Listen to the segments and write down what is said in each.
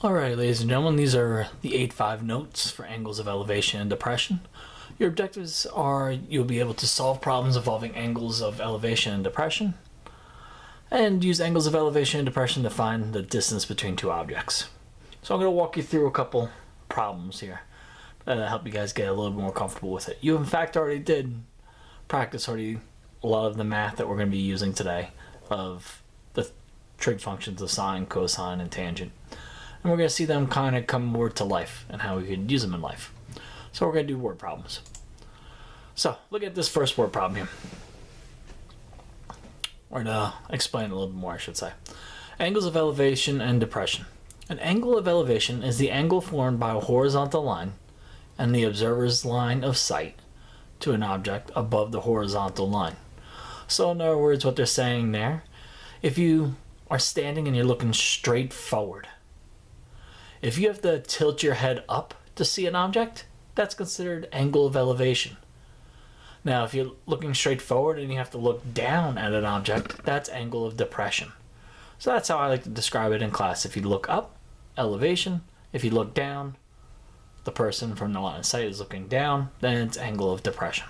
Alright, ladies and gentlemen, these are the 8-5 notes for angles of elevation and depression. Your objectives are you'll be able to solve problems involving angles of elevation and depression, and use angles of elevation and depression to find the distance between two objects. So I'm going to walk you through a couple problems here that'll help you guys get a little bit more comfortable with it. You in fact already did practice a lot of the math that we're going to be using today of the trig functions of sine, cosine, and tangent. And we're going to see them kind of come more to life and how we could use them in life. So we're going to do word problems. So look at this first word problem here. Or to explain a little bit more, I should say. Angles of elevation and depression. An angle of elevation is the angle formed by a horizontal line and the observer's line of sight to an object above the horizontal line. So in other words, what they're saying there, if you are standing and you're looking straight forward, if you have to tilt your head up to see an object, that's considered angle of elevation. Now, if you're looking straight forward and you have to look down at an object, that's angle of depression. So that's how I like to describe it in class. If you look up, elevation. If you look down, the person from the line of sight is looking down, then it's angle of depression.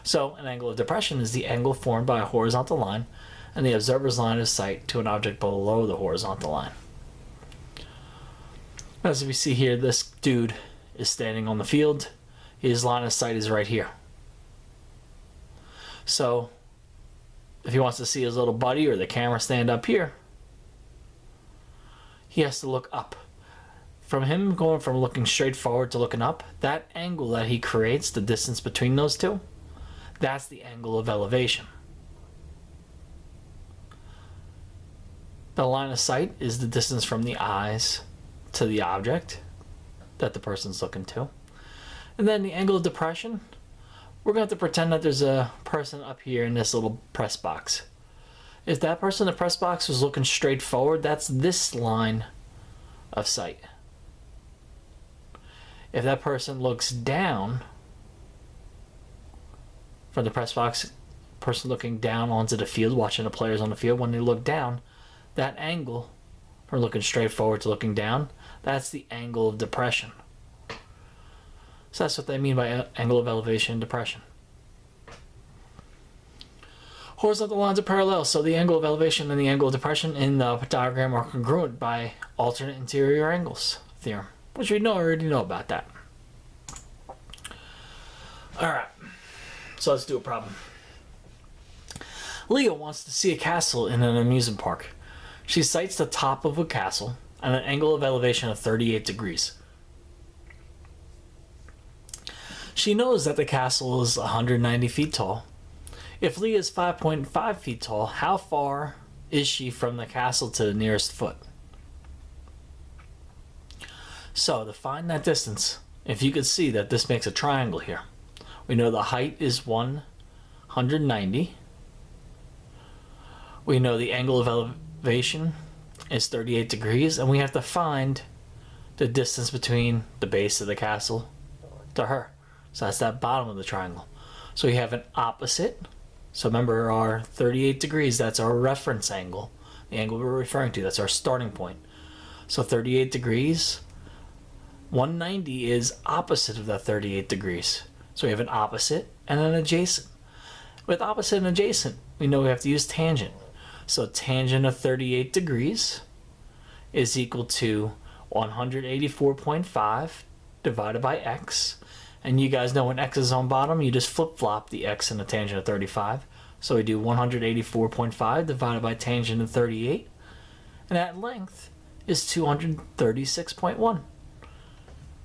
So an angle of depression is the angle formed by a horizontal line and the observer's line of sight to an object below the horizontal line. As we see here, this dude is standing on the field. His line of sight is right here. So if he wants to see his little buddy or the camera stand up here, he has to look up. From him going from looking straight forward to looking up, that angle that he creates, the distance between those two, that's the angle of elevation. The line of sight is the distance from the eyes to the object that the person's looking to. And then the angle of depression, we're going to have to pretend that there's a person up here in this little press box. If that person in the press box was looking straight forward, that's this line of sight. If that person looks down from the press box, person looking down onto the field, watching the players on the field, when they look down, that angle from looking straight forward to looking down, that's the angle of depression. So that's what they mean by angle of elevation and depression. Horizontal lines are parallel, so the angle of elevation and the angle of depression in the diagram are congruent by alternate interior angles theorem, which we already know about that. Alright, so let's do a problem. Leah wants to see a castle in an amusement park. She sights the top of a castle at an angle of elevation of 38 degrees. She knows that the castle is 190 feet tall. If Leah is 5.5 feet tall, how far is she from the castle to the nearest foot? So to find that distance, if you could see that this makes a triangle here, we know the height is 190. We know the angle of elevation is 38 degrees, and we have to find the distance between the base of the castle to her. So that's that bottom of the triangle. So we have an opposite. So remember, our 38 degrees, that's our reference angle. The angle we're referring to, that's our starting point. So 38 degrees, 190 is opposite of that 38 degrees. So we have an opposite and an adjacent. With opposite and adjacent, we know we have to use tangent. So tangent of 38 degrees is equal to 184.5 divided by x. And you guys know when x is on bottom, you just flip-flop the x and the tangent of 35. So we do 184.5 divided by tangent of 38. And that length is 236.1.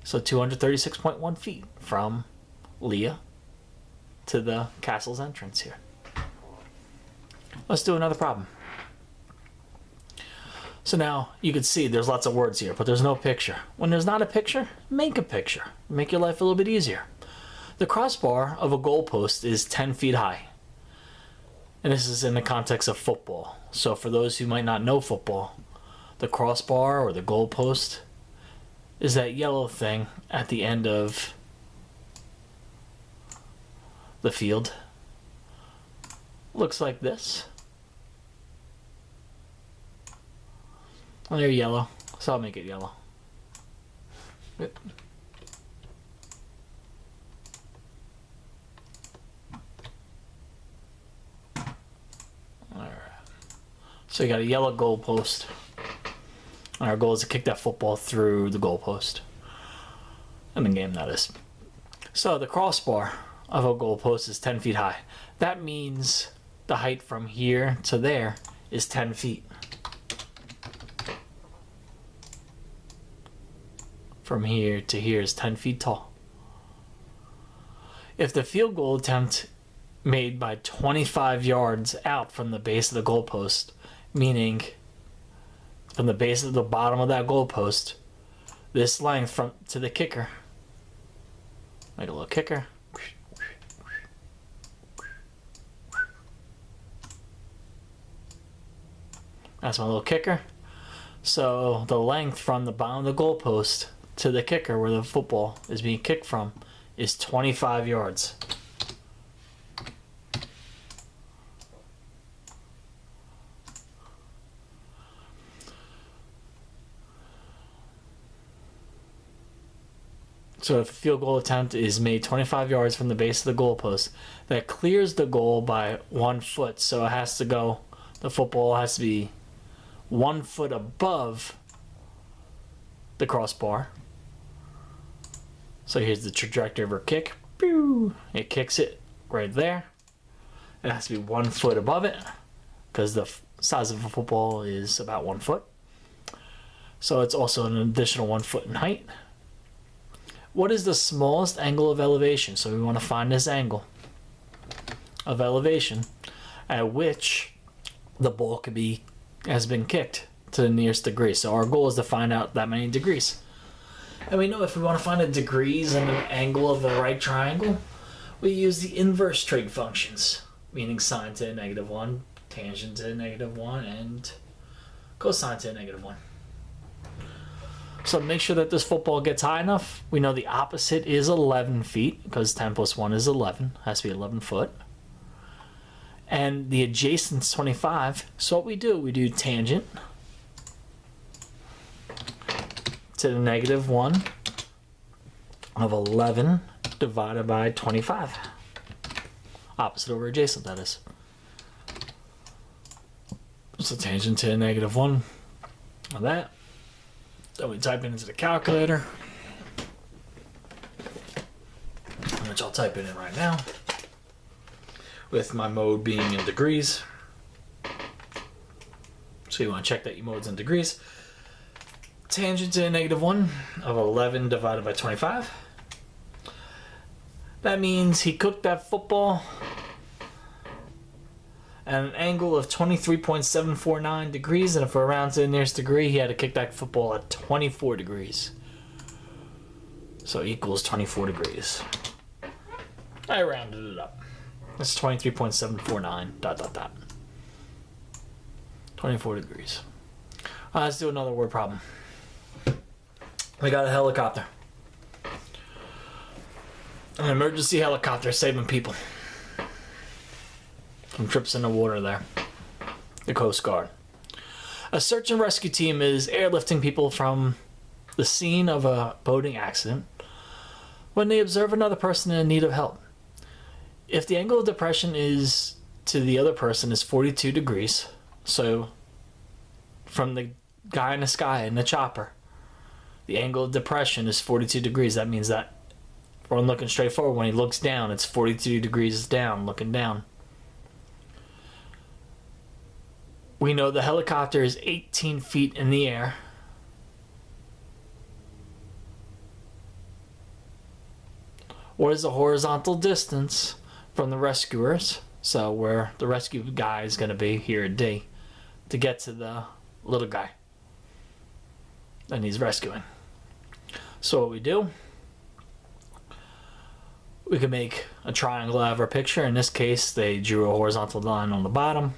So 236.1 feet from Leah to the castle's entrance here. Let's do another problem. So now you can see there's lots of words here, but there's no picture. When there's not a picture, make a picture. Make your life a little bit easier. The crossbar of a goalpost is 10 feet high. And this is in the context of football. So for those who might not know football, the crossbar or the goalpost is that yellow thing at the end of the field. Looks like this. And they're yellow, so I'll make it yellow. So you got a yellow goalpost. Our goal is to kick that football through the goalpost. In the game, that is. So the crossbar of a goalpost is 10 feet high. That means the height from here to there is 10 feet. From here to here is 10 feet tall. If the field goal attempt made by 25 yards out from the base of the goalpost, meaning from the base of the bottom of that goalpost, this length from to the kicker, make a little kicker, that's my little kicker. So the length from the bottom of the goalpost to the kicker, where the football is being kicked from, is 25 yards. So if a field goal attempt is made 25 yards from the base of the goalpost, that clears the goal by 1 foot. So it has to go, the football has to be 1 foot above the crossbar. So here's the trajectory of our kick. It kicks it right there. It has to be 1 foot above it because the size of a football is about 1 foot. So it's also an additional 1 foot in height. What is the smallest angle of elevation? So we want to find this angle of elevation at which the ball has been kicked to the nearest degree. So our goal is to find out that many degrees. And we know if we want to find the degrees and the angle of the right triangle, we use the inverse trig functions, meaning sine to -1, tangent to -1, and cosine to -1. So make sure that this football gets high enough. We know the opposite is 11 feet because 10 plus 1 is 11. Has to be 11 foot. And the adjacent is 25. So what we do tangent to the -1 of 11 divided by 25. Opposite over adjacent, that is. So tangent to -1 of that. So we type it into the calculator, which I'll type it in right now, with my mode being in degrees. So you want to check that your mode's in degrees. Tangent to -1 of 11 divided by 25. That means he cooked that football at an angle of 23.749 degrees, and if we're round to the nearest degree, he had to kick that football at 24 degrees. So equals 24 degrees. I rounded it up. That's 23.749 ... 24 degrees. Let's do another word problem. We got a helicopter. An emergency helicopter saving people from trips in the water there. The Coast Guard. A search and rescue team is airlifting people from the scene of a boating accident when they observe another person in need of help. If the angle of depression is to the other person is 42 degrees, so from the guy in the sky in the chopper, the angle of depression is 42 degrees. That means that when looking straight forward, when he looks down, it's 42 degrees down, looking down. We know the helicopter is 18 feet in the air. What is the horizontal distance from the rescuers, so where the rescue guy is going to be here at D, to get to the little guy that he's rescuing? So what we do, we can make a triangle out of our picture. In this case, they drew a horizontal line on the bottom.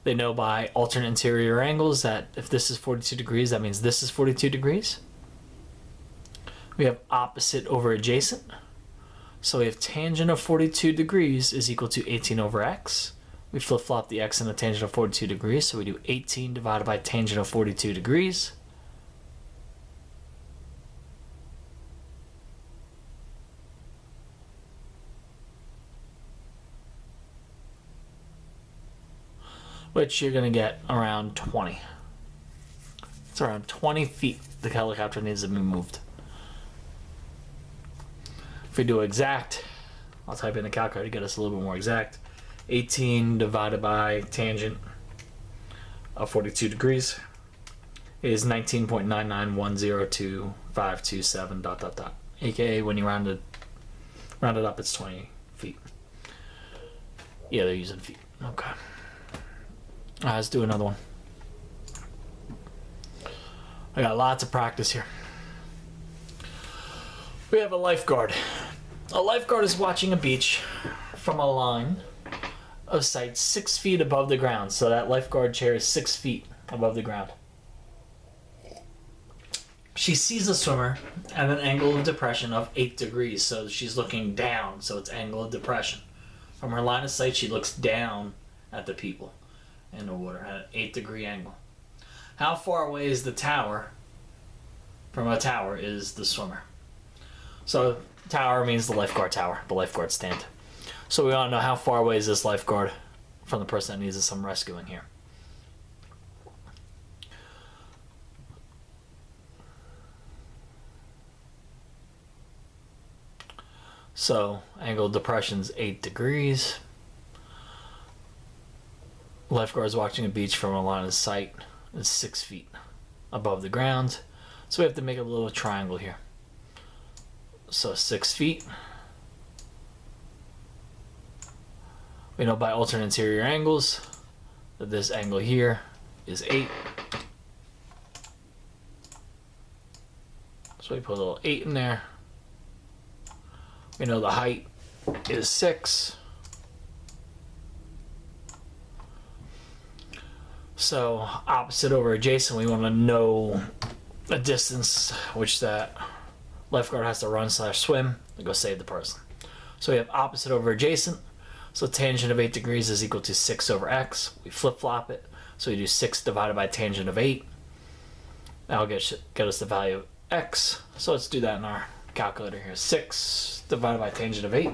They know by alternate interior angles that if this is 42 degrees, that means this is 42 degrees. We have opposite over adjacent. So we have tangent of 42 degrees is equal to 18 over x. We flip-flop the x and the tangent of 42 degrees, so we do 18 divided by tangent of 42 degrees. which you're going to get around 20. It's around 20 feet the helicopter needs to be moved. If we do exact, I'll type in a calculator to get us a little bit more exact. 18 divided by tangent of 42 degrees is 19.99102.527 dot dot dot. AKA when you round it up, it's 20 feet. Yeah, they're using feet. Okay. Let's do another one. I got lots of practice here. We have a lifeguard. A lifeguard is watching a beach from a line of sight 6 feet above the ground. So that lifeguard chair is 6 feet above the ground. She sees a swimmer at an angle of depression of 8 degrees. So she's looking down, so it's angle of depression. From her line of sight, she looks down at the people in the water at an 8-degree angle. How far away is the tower? From a tower is the swimmer. So tower means the lifeguard tower, the lifeguard stand. So we want to know how far away is this lifeguard from the person that needs some rescuing here. So angle of depression is 8 degrees. Lifeguard's watching a beach from a line of sight is 6 feet above the ground. So we have to make a little triangle here. So 6 feet. We know by alternate interior angles that this angle here is 8. So we put a little 8 in there. We know the height is 6. So opposite over adjacent, we want to know a distance which that lifeguard has to run / swim to go save the person. So we have opposite over adjacent. So tangent of 8 degrees is equal to 6 over x. We flip-flop it. So we do 6 divided by tangent of 8. That'll get us the value of x. So let's do that in our calculator here. 6 divided by tangent of 8.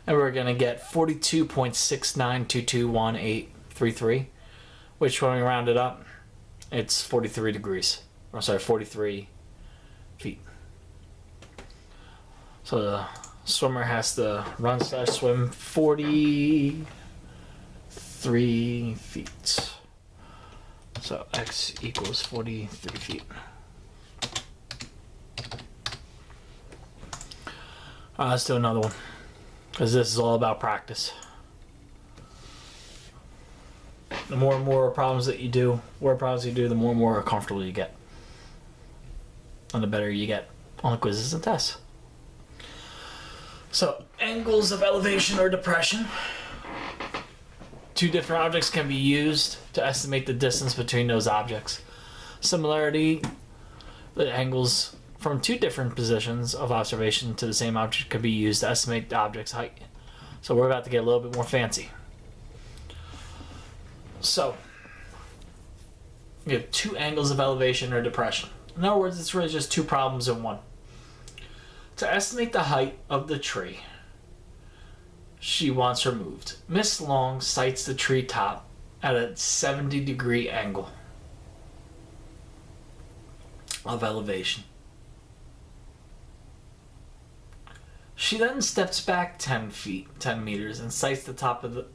And we're going to get 42.69221833, which when we round it up, it's 43 degrees. Or sorry, 43 feet. So the swimmer has to run / swim 43 feet. So x equals 43 feet. Let's do another one, because this is all about practice. The more and more problems that you do, the more and more comfortable you get. And the better you get on the quizzes and tests. So, angles of elevation or depression. 2 different objects can be used to estimate the distance between those objects. Similarity, the angles from 2 different positions of observation to the same object could be used to estimate the object's height. So we're about to get a little bit more fancy. So, we have 2 angles of elevation or depression. In other words, it's really just 2 problems in one. To estimate the height of the tree she wants removed, Miss Long sights the tree top at a 70-degree angle of elevation. She then steps back 10 meters, and sights the top of the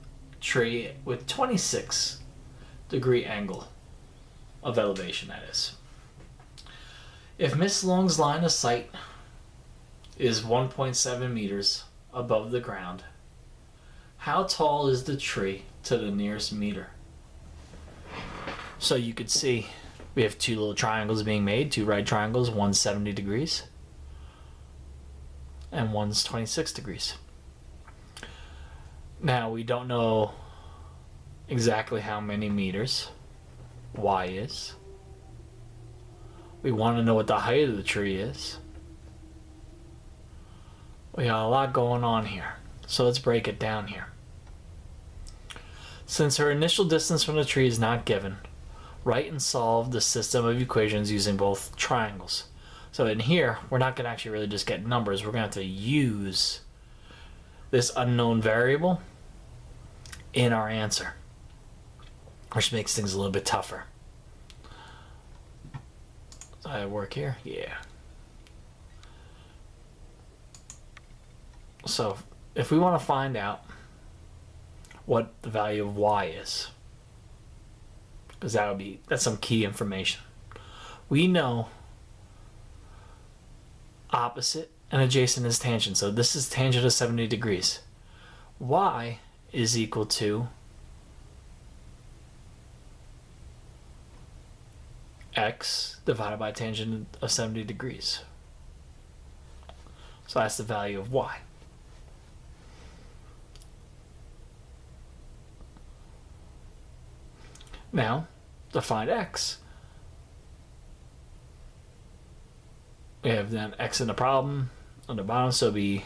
tree with 26-degree angle of elevation, that is. If Miss Long's line of sight is 1.7 meters above the ground, how tall is the tree to the nearest meter? So you could see we have 2 little triangles being made, 2 right triangles, one's 70 degrees and one's 26 degrees. Now we don't know exactly how many meters y is. We want to know what the height of the tree is. We got a lot going on here, so let's break it down here. Since her initial distance from the tree is not given, write and solve the system of equations using both triangles. So in here, we're not going to actually really just get numbers. We're going to have to use this unknown variable in our answer, which makes things a little bit tougher. Does I work here? Yeah. So if we want to find out what the value of y is, because that's some key information. We know opposite and adjacent is tangent, so this is tangent of 70 degrees. Y is equal to x divided by tangent of 70 degrees. So that's the value of y. Now, to find x, we have then x in the problem on the bottom, so it'll be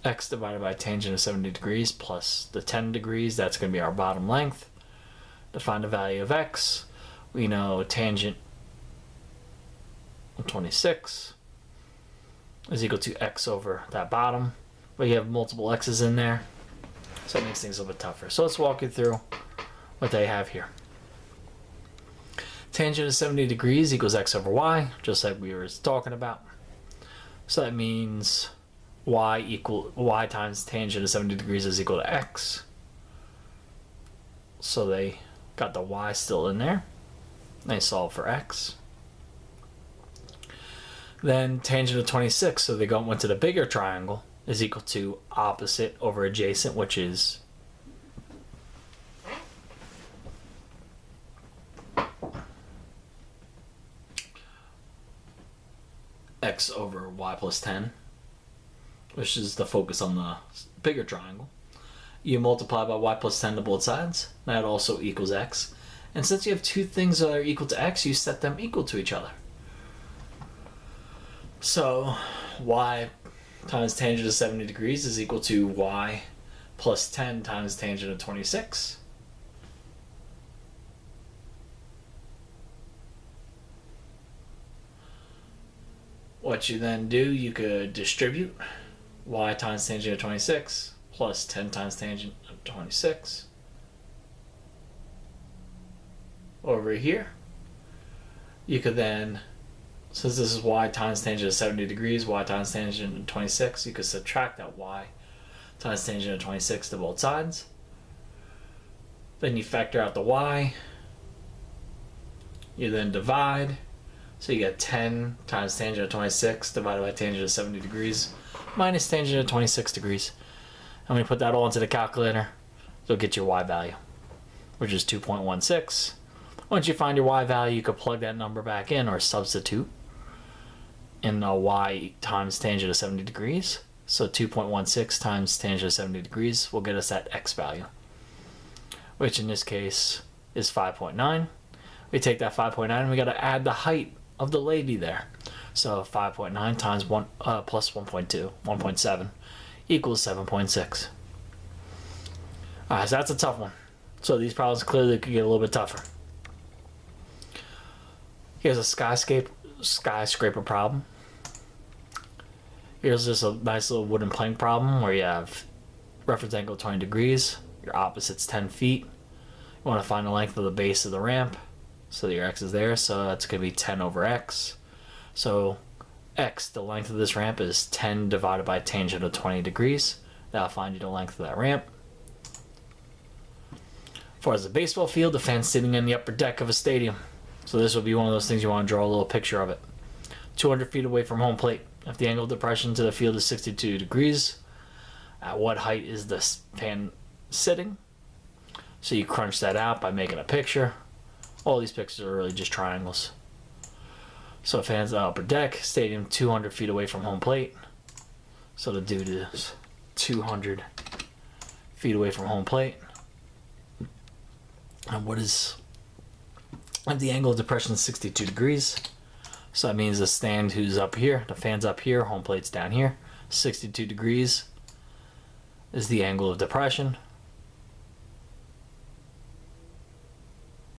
x divided by tangent of 70 degrees plus the 10 degrees. That's going to be our bottom length. To find the value of x, we know tangent of 26 is equal to x over that bottom, but you have multiple x's in there, so it makes things a little bit tougher. So let's walk you through what they have here. Tangent of 70 degrees equals x over y, just like we were talking about. So that means y times tangent of 70 degrees is equal to x. So they got the y still in there. They solve for x. Then tangent of 26, so they went to the bigger triangle, is equal to opposite over adjacent, which is x over y plus 10, which is the focus on the bigger triangle. You multiply by y plus 10 to both sides. That also equals x. And since you have two things that are equal to x, you set them equal to each other. So y times tangent of 70 degrees is equal to y plus 10 times tangent of 26. What you then do, you could distribute y times tangent of 26 plus 10 times tangent of 26 over here. You could then, since this is y times tangent of 70 degrees, y times tangent of 26, you could subtract that y times tangent of 26 to both sides. Then you factor out the y. You then divide. So you get 10 times tangent of 26 divided by tangent of 70 degrees minus tangent of 26 degrees. And when you put that all into the calculator, you'll get your y value, which is 2.16. Once you find your y value, you can plug that number back in or substitute in y times tangent of 70 degrees. So 2.16 times tangent of 70 degrees will get us that x value, which in this case is 5.9. We take that 5.9 and we got to add the height of the lady there. So 5.9 times 1 plus 1.2, 1.7 equals 7.6. Alright, so that's a tough one. So these problems clearly could get a little bit tougher. Here's a skyscraper problem. Here's just a nice little wooden plank problem where you have reference angle 20 degrees, your opposite's 10 feet. You want to find the length of the base of the ramp. So your x is there, so that's going to be 10 over x. So x, the length of this ramp, is 10 divided by tangent of 20 degrees. That'll find you the length of that ramp. As far as the baseball field, the fan's sitting in the upper deck of a stadium. So this will be one of those things you want to draw a little picture of it. 200 feet away from home plate. If the angle of depression to the field is 62 degrees, at what height is the fan sitting? So you crunch that out by making a picture. All these pictures are really just triangles. So fans on the upper deck, stadium 200 feet away from home plate. So the dude is 200 feet away from home plate. And the angle of depression is 62 degrees. So that means the stand who's up here, the fan's up here, home plate's down here. 62 degrees is the angle of depression.